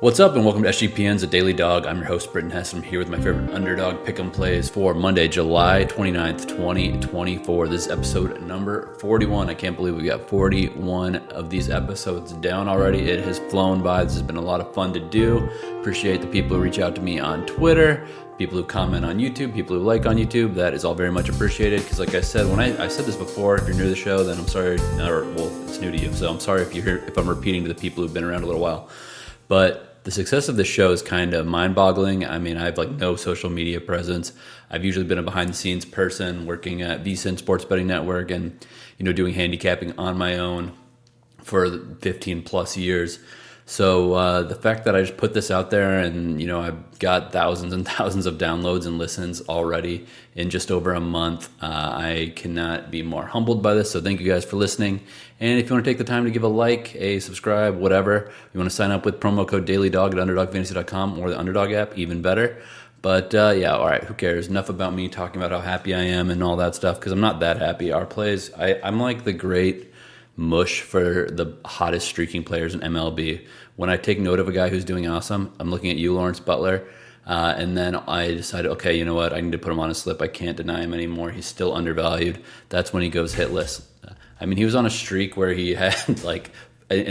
What's up, and welcome to SGPN's A Daily Dog. I'm your host, Britton Hess. I'm here with my favorite Underdog pick'em plays for Monday, July 29th, 2024. This is episode number 41. I can't believe we got 41 of these episodes down already. It has flown by. This has been a lot of fun to do. Appreciate the people who reach out to me on Twitter, people who comment on YouTube, people who like on YouTube. That is all very much appreciated because, like I said, when I said this before, if you're new to the show, then I'm sorry, it's new to you. So I'm sorry if I'm repeating to the people who've been around a little while. But the success of this show is kind of mind-boggling. I mean, I have no social media presence. I've usually been a behind-the-scenes person working at VSiN Sports Betting Network and, doing handicapping on my own for 15 plus years. So the fact that I just put this out there and, I've got thousands and thousands of downloads and listens already in just over a month, I cannot be more humbled by this. So thank you guys for listening. And if you want to take the time to give a like, a subscribe, whatever, you want to sign up with promo code DailyDog at UnderdogFantasy.com or the Underdog app, even better. But all right, who cares? Enough about me talking about how happy I am and all that stuff because I'm not that happy. Our plays, I'm like the great mush for the hottest streaking players in MLB. When I take note of a guy who's doing awesome, I'm looking at you, Lawrence Butler, and then I decided, okay, you know what? I need to put him on a slip. I can't deny him anymore. He's still undervalued. That's when he goes hitless. I mean, he was on a streak where he had, in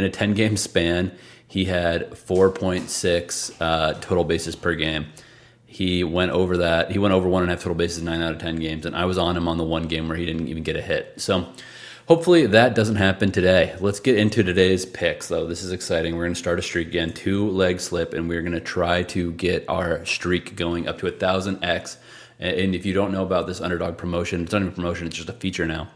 a 10-game span, he had 4.6 total bases per game. He went over that. He went over 1.5 total bases in 9 out of 10 games, and I was on him on the one game where he didn't even get a hit. So hopefully that doesn't happen today. Let's get into today's picks, though. This is exciting. We're going to start a streak again, 2-leg slip, and we're going to try to get our streak going up to 1,000x. And if you don't know about this Underdog promotion, it's not even a promotion, it's just a feature now.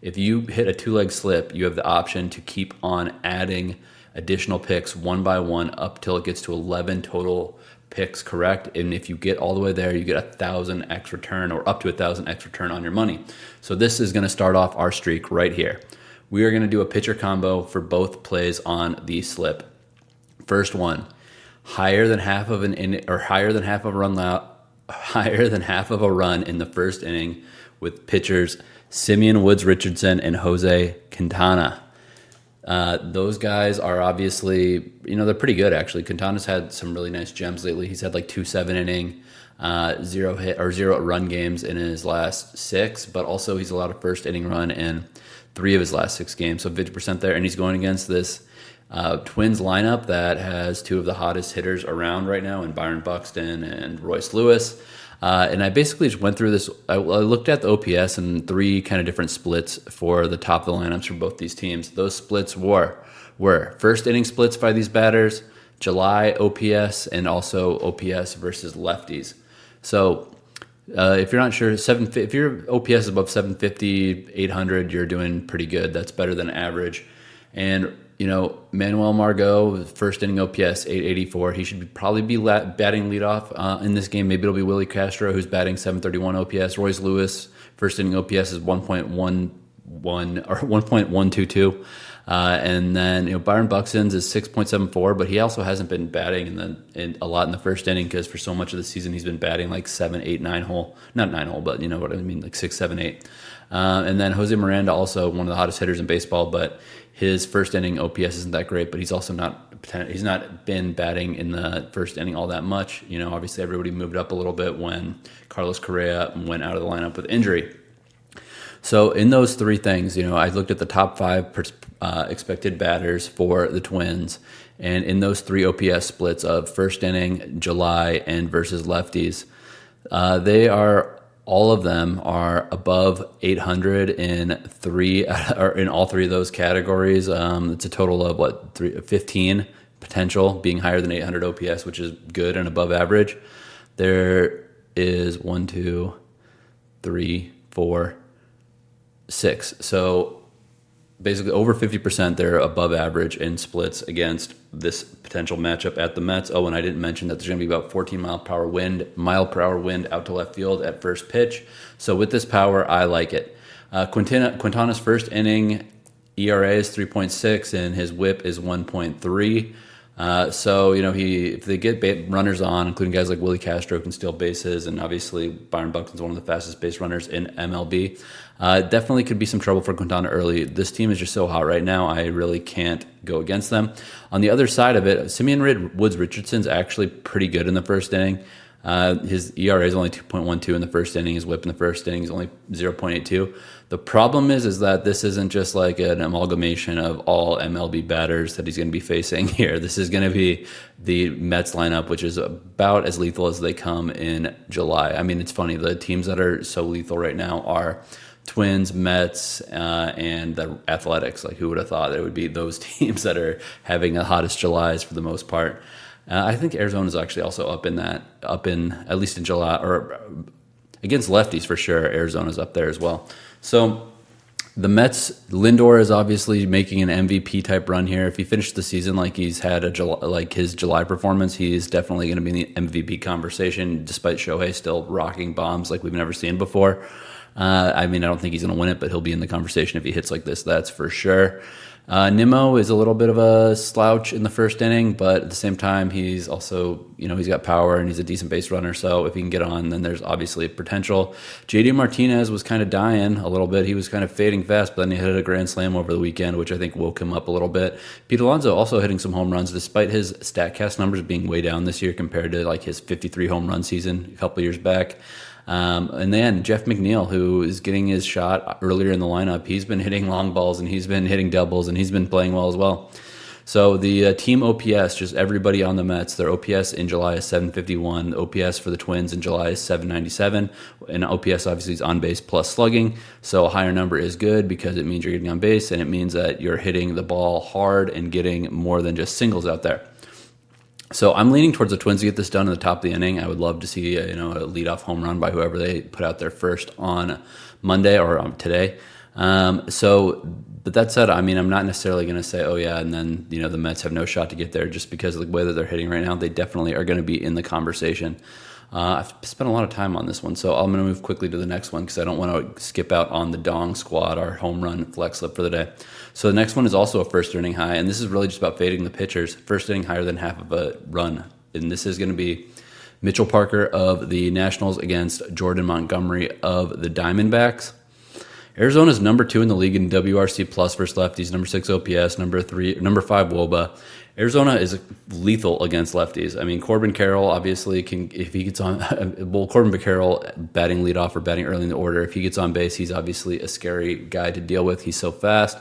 If you hit a 2-leg slip, you have the option to keep on adding additional picks one by one up till it gets to 11 total picks correct. And if you get all the way there, you get 1,000x return or up to 1,000x return on your money. So this is going to start off our streak right here. We are going to do a pitcher combo for both plays on the slip. First one, higher than half of a run in the first inning with pitchers Simeon, Woods, Richardson, and Jose Quintana. Those guys are obviously, they're pretty good actually. Quintana's had some really nice gems lately. He's had 2 7-inning, 0 run games in his last 6, but also he's allowed a first inning run in 3 of his last 6 games, so 50% there. And he's going against this Twins lineup that has 2 of the hottest hitters around right now in Byron Buxton and Royce Lewis. And I basically just went through this. I looked at the OPS and 3 kind of different splits for the top of the lineups for both these teams. Those splits were first inning splits by these batters, July OPS, and also OPS versus lefties. So if you're not sure, if your OPS is above 750, 800, you're doing pretty good. That's better than average. And Manuel Margot, first inning OPS, 884. He should probably be batting leadoff in this game. Maybe it'll be Willie Castro, who's batting 731 OPS. Royce Lewis, first inning OPS is 1.11 or 1.122. And then Byron Buxton's is 6.74, but he also hasn't been batting a lot in the first inning because for so much of the season he's been batting 7, 8, 9 hole. Not 9 hole, but you know what I mean, 6, 7, 8. And then Jose Miranda, also one of the hottest hitters in baseball, but his first inning OPS isn't that great, but he's not been batting in the first inning all that much. Obviously everybody moved up a little bit when Carlos Correa went out of the lineup with injury. So in those 3 things, I looked at the top 5 expected batters for the Twins, and in those 3 OPS splits of first inning, July, and versus lefties, all of them are above 800 in all 3 of those categories. It's a total of 15 potential, being higher than 800 OPS, which is good and above average. There is 1, 2, 3, 4, 6. So basically over 50% they're above average in splits against this potential matchup at the Mets. Oh, and I didn't mention that there's going to be about 14 mile per hour wind out to left field at first pitch. So with this power, I like it. Quintana's first inning ERA is 3.6 and his WHIP is 1.3. So, if they get runners on, including guys like Willie Castro can steal bases, and obviously Byron Buxton's one of the fastest base runners in MLB, definitely could be some trouble for Quintana early. This team is just so hot right now, I really can't go against them. On the other side of it, Simeon Woods Richardson's actually pretty good in the first inning. His ERA is only 2.12 in the first inning. His WHIP in the first inning is only 0.82. The problem is that this isn't just like an amalgamation of all MLB batters that he's going to be facing here. This is going to be the Mets lineup, which is about as lethal as they come in July. I mean, it's funny. The teams that are so lethal right now are Twins, Mets, and the Athletics. Like, who would have thought it would be those teams that are having the hottest Julys for the most part? I think Arizona is actually also up in at least in July, or against lefties for sure. Arizona's up there as well. So the Mets, Lindor is obviously making an MVP type run here. If he finished the season like he's had his July performance, he's definitely going to be in the MVP conversation, despite Shohei still rocking bombs like we've never seen before. I don't think he's going to win it, but he'll be in the conversation if he hits like this, that's for sure. Nimmo is a little bit of a slouch in the first inning, but at the same time, he's also, he's got power and he's a decent base runner. So if he can get on, then there's obviously potential. JD Martinez was kind of dying a little bit. He was kind of fading fast, but then he hit a grand slam over the weekend, which I think woke him up a little bit. Pete Alonso also hitting some home runs, despite his StatCast numbers being way down this year compared to like his 53 home run season a couple years back. And then Jeff McNeil, who is getting his shot earlier in the lineup, he's been hitting long balls and he's been hitting doubles and he's been playing well as well. So the team OPS, just everybody on the Mets, their OPS in July is 751. OPS for the Twins in July is 797. And OPS obviously is on base plus slugging. So a higher number is good because it means you're getting on base and it means that you're hitting the ball hard and getting more than just singles out there. So I'm leaning towards the Twins to get this done in the top of the inning. I would love to see a leadoff home run by whoever they put out there first on Monday or today. But that said, I'm not necessarily going to say, oh yeah, and then the Mets have no shot to get there just because of the way that they're hitting right now. They definitely are going to be in the conversation. I've spent a lot of time on this one, so I'm going to move quickly to the next one because I don't want to skip out on the Dong Squad, our home run flex slip for the day. So the next one is also a first inning high, and this is really just about fading the pitchers. First inning higher than half of a run, and this is going to be Mitchell Parker of the Nationals against Jordan Montgomery of the Diamondbacks. Arizona's number 2 in the league in WRC plus versus lefties, number 6 OPS, number 5 WOBA. Arizona is lethal against lefties. Corbin Carroll obviously can, if he gets on, Corbin Carroll batting leadoff or batting early in the order, if he gets on base, he's obviously a scary guy to deal with. He's so fast.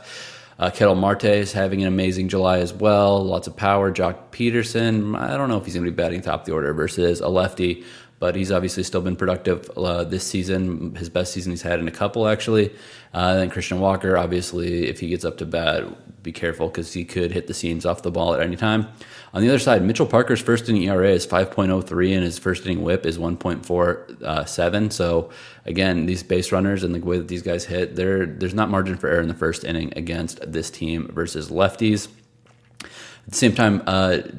Ketel Marte is having an amazing July as well. Lots of power. Jock Peterson, I don't know if he's going to be batting top of the order versus a lefty, but he's obviously still been productive this season, his best season he's had in a couple, actually. Then Christian Walker, obviously, if he gets up to bat, be careful because he could hit the seams off the ball at any time. On the other side, Mitchell Parker's first inning ERA is 5.03 and his first inning WHIP is 1.47. So, again, these base runners and the way that these guys hit, there's not margin for error in the first inning against this team versus lefties. At the same time,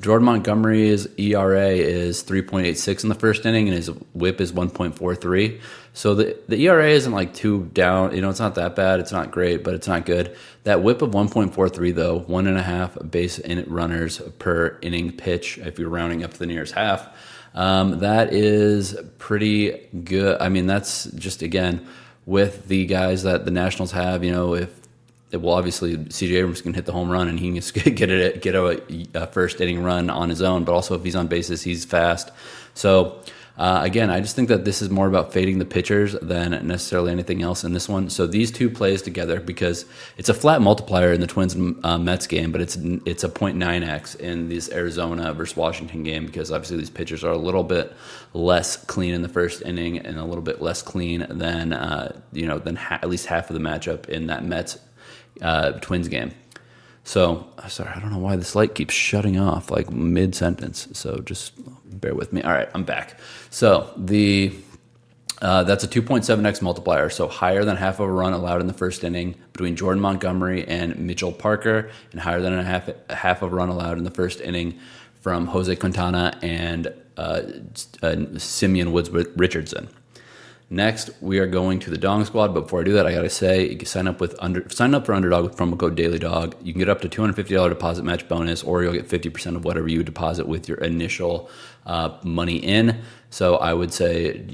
Jordan Montgomery's ERA is 3.86 in the first inning, and his WHIP is 1.43. So the ERA isn't like too down. It's not that bad. It's not great, but it's not good. That WHIP of 1.43, though, 1.5 base runners per inning pitch, if you're rounding up to the nearest half, that is pretty good. That's just, again, with the guys that the Nationals have, obviously CJ Abrams can hit the home run and he can get a first inning run on his own, but also if he's on bases, he's fast. So again, I just think that this is more about fading the pitchers than necessarily anything else in this one. So these two plays together, because it's a flat multiplier in the Twins Mets game, but it's a 0.9x in this Arizona versus Washington game, because obviously these pitchers are a little bit less clean in the first inning and a little bit less clean than at least half of the matchup in that Mets Twins game. So, sorry, I don't know why this light keeps shutting off like mid-sentence, so just bear with me. All right, I'm back. So, that's a 2.7x multiplier, so higher than half of a run allowed in the first inning between Jordan Montgomery and Mitchell Parker, and higher than half of a run allowed in the first inning from Jose Quintana and Simeon Woods Richardson. Next, we are going to the Dong Squad. But before I do that, I got to say, you can sign up for Underdog with promo code DailyDog. You can get up to $250 deposit match bonus, or you'll get 50% of whatever you deposit with your initial money in. So I would say,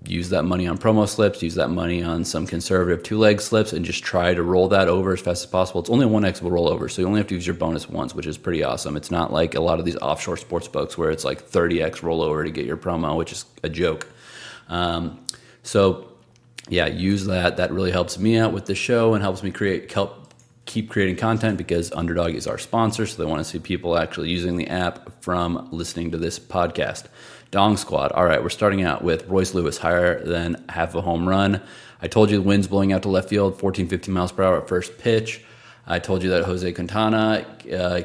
use that money on promo slips, use that money on some conservative two-leg slips, and just try to roll that over as fast as possible. It's only 1x will roll over, so you only have to use your bonus once, which is pretty awesome. It's not like a lot of these offshore sports books where it's like 30x rollover to get your promo, which is a joke. Use that. That really helps me out with the show and helps me keep creating content, because Underdog is our sponsor, so they want to see people actually using the app from listening to this podcast. Dong Squad. All right, we're starting out with Royce Lewis, higher than half a home run. I told you the wind's blowing out to left field, 14, 15 miles per hour at first pitch. I told you that Jose Quintana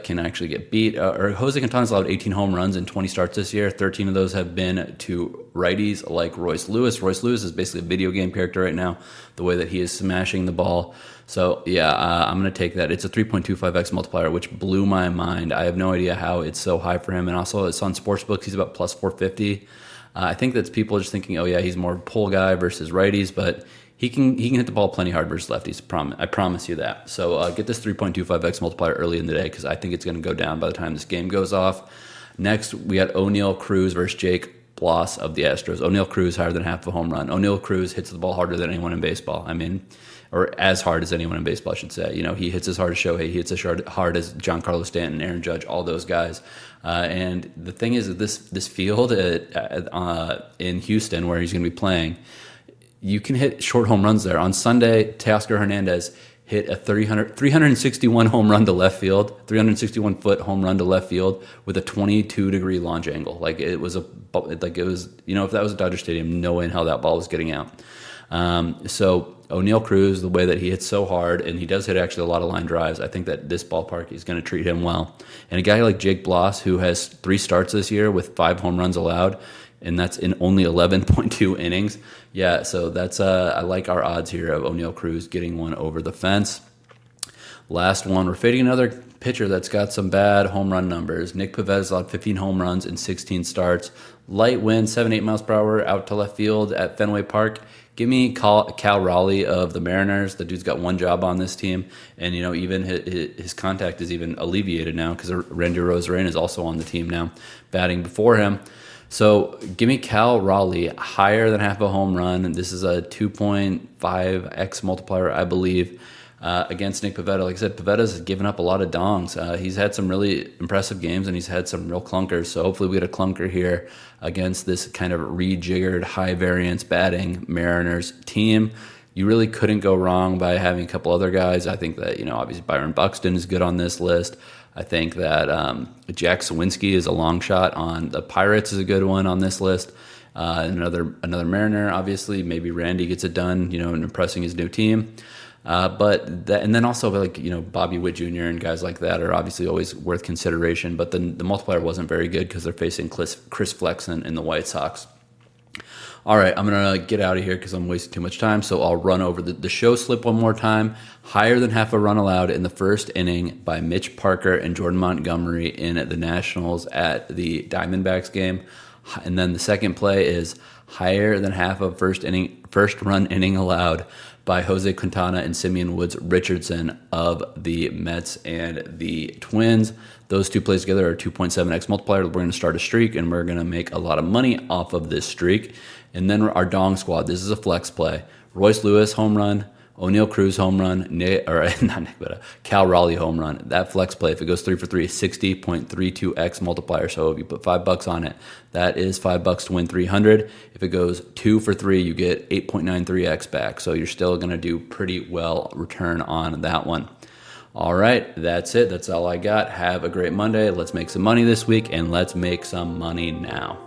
can actually get beat. Jose Quintana's allowed 18 home runs in 20 starts this year. 13 of those have been to righties like Royce Lewis. Royce Lewis is basically a video game character right now, the way that he is smashing the ball. So, I'm going to take that. It's a 3.25x multiplier, which blew my mind. I have no idea how it's so high for him. And also, it's on Sportsbooks. He's about plus 450. I think that's people just thinking, he's more of a pull guy versus righties, but he can hit the ball plenty hard versus lefties. I promise you that. So get this 3.25x multiplier early in the day, because I think it's going to go down by the time this game goes off. Next, we got Oneil Cruz versus Jake Bloss of the Astros. Oneil Cruz higher than half a home run. Oneil Cruz hits the ball harder than anyone in baseball. Or as hard as anyone in baseball, I should say. He hits as hard as Shohei. He hits as hard as Giancarlo Stanton, Aaron Judge, all those guys. And the thing is that this field in Houston, where he's going to be playing, you can hit short home runs there. On Sunday, Teoscar Hernandez hit a 361 home run to left field, 361-foot home run to left field with a 22-degree launch angle. If that was a Dodger Stadium, no way in hell that ball was getting out. So Oneil Cruz, the way that he hits so hard, and he does hit actually a lot of line drives, I think that this ballpark is going to treat him well. And a guy like Jake Bloss, who has 3 starts this year with 5 home runs allowed, and that's in only 11.2 innings. Yeah, so that's I like our odds here of Oneil Cruz getting one over the fence. Last one, we're fading another pitcher that's got some bad home run numbers. Nick Pivetta allowed 15 home runs in 16 starts. Light wind, 7-8 miles per hour out to left field at Fenway Park. Give me Cal Raleigh of the Mariners. The dude's got one job on this team, and even his contact is even alleviated now because Randy Rosarena is also on the team now, batting before him. So give me Cal Raleigh higher than half a home run. This is a 2.5x multiplier, I believe, against Nick Pivetta. Like I said, Pivetta's given up a lot of dongs. He's had some really impressive games, and he's had some real clunkers. So hopefully we get a clunker here against this kind of rejiggered, high-variance batting Mariners team. You really couldn't go wrong by having a couple other guys. I think that, obviously Byron Buxton is good on this list. I think that Jack Sawinski is a long shot on the Pirates, is a good one on this list. Another Mariner, obviously. Maybe Randy gets it done, in impressing his new team. And then also Bobby Witt Jr. and guys like that are obviously always worth consideration. But then the multiplier wasn't very good because they're facing Chris Flexen in the White Sox. All right, I'm going to get out of here because I'm wasting too much time, so I'll run over the show slip one more time. Higher than half a run allowed in the first inning by Mitch Parker and Jordan Montgomery in the Nationals at the Diamondbacks game. And then the second play is higher than half of first run inning allowed by Jose Quintana and Simeon Richardson of the Mets and the Twins. Those two plays together are 2.7x multiplier. We're going to start a streak, and we're going to make a lot of money off of this streak. And then our Dong Squad. This is a flex play. Royce Lewis home run, Oneil Cruz home run, Cal Raleigh home run. That flex play, if it goes 3 for 3, 60.32x multiplier. So if you put $5 on it, that is $5 to win 300. If it goes 2 for 3, you get 8.93x back. So you're still going to do pretty well return on that one. All right, that's it. That's all I got. Have a great Monday. Let's make some money this week, and let's make some money now.